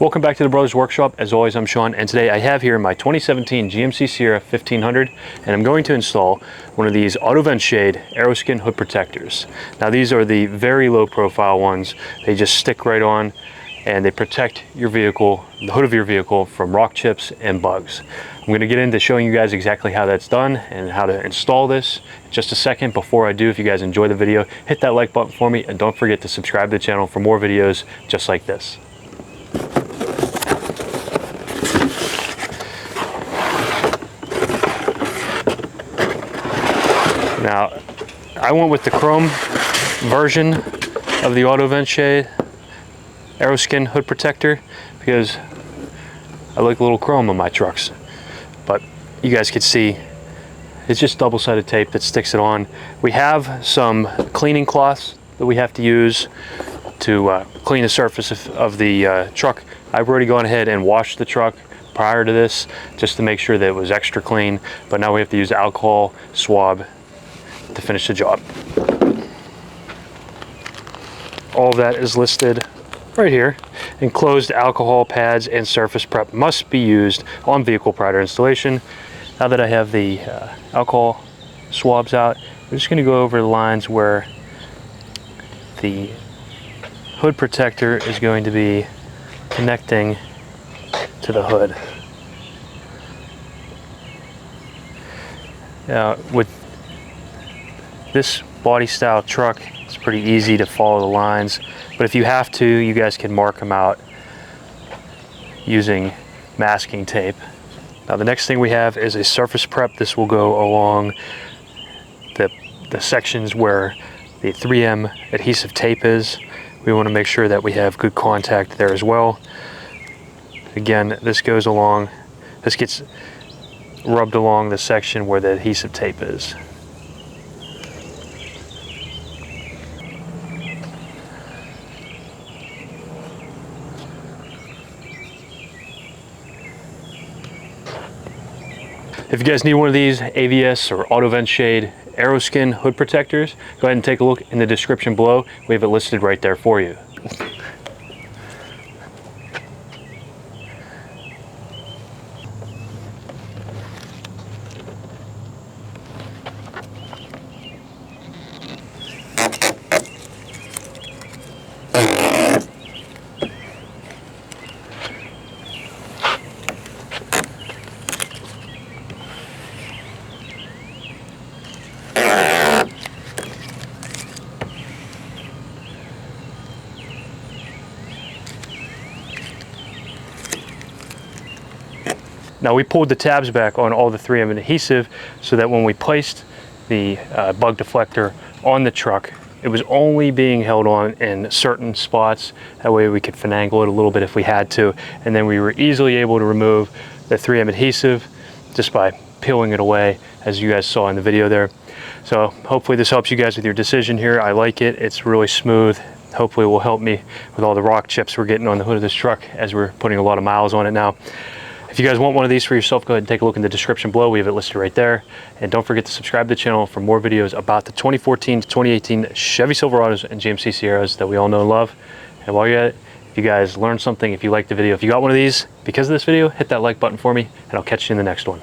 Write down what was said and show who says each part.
Speaker 1: Welcome back to the Brothers Workshop. As always, I'm Sean, and today I have here my 2017 GMC Sierra 1500, and I'm going to install one of these auto vent shade Aeroskin hood protectors. Now these are the very low profile ones. They just stick right on and they protect your vehicle, the hood of your vehicle, from rock chips and bugs. I'm going to get into showing you guys exactly how that's done and how to install this in just a second. Before I do, if you guys enjoy the video, hit that like button for me, and don't forget to subscribe to the channel for more videos just like this. Now, I went with the chrome version of the auto vent shade Aeroskin hood protector because I like a little chrome on my trucks. But you guys can see it's just double-sided tape that sticks it on. We have some cleaning cloths that we have to use to clean the surface of the truck. I've already gone ahead and washed the truck prior to this just to make sure that it was extra clean, but now we have to use alcohol swab to finish the job. All of that is listed right here. Enclosed alcohol pads and surface prep must be used on vehicle prior to installation. Now that I have the alcohol swabs out, I'm just going to go over the lines where the hood protector is going to be connecting to the hood. Now with this body style truck, it's pretty easy to follow the lines, but if you have to, you guys can mark them out using masking tape. Now the next thing we have is a surface prep. This will go along the sections where the 3M adhesive tape is. We want to make sure that we have good contact there as well. Again, this goes along, this gets rubbed along the section where the adhesive tape is. If you guys need one of these AVS or auto vent shade Aeroskin hood protectors, go ahead and take a look in the description below. We have it listed right there for you. Now we pulled the tabs back on all the 3M adhesive so that when we placed the bug deflector on the truck, it was only being held on in certain spots. That way we could finagle it a little bit if we had to, and then we were easily able to remove the 3M adhesive just by peeling it away, as you guys saw in the video there. So hopefully this helps you guys with your decision here. I like it. It's really smooth. Hopefully it will help me with all the rock chips we're getting on the hood of this truck as we're putting a lot of miles on it now. If you guys want one of these for yourself, go ahead and take a look in the description below. We have it listed right there. And don't forget to subscribe to the channel for more videos about the 2014 to 2018 Chevy Silverados and GMC Sierras that we all know and love. And while you're at it, if you guys learned something, if you liked the video, if you got one of these because of this video, hit that like button for me, and I'll catch you in the next one.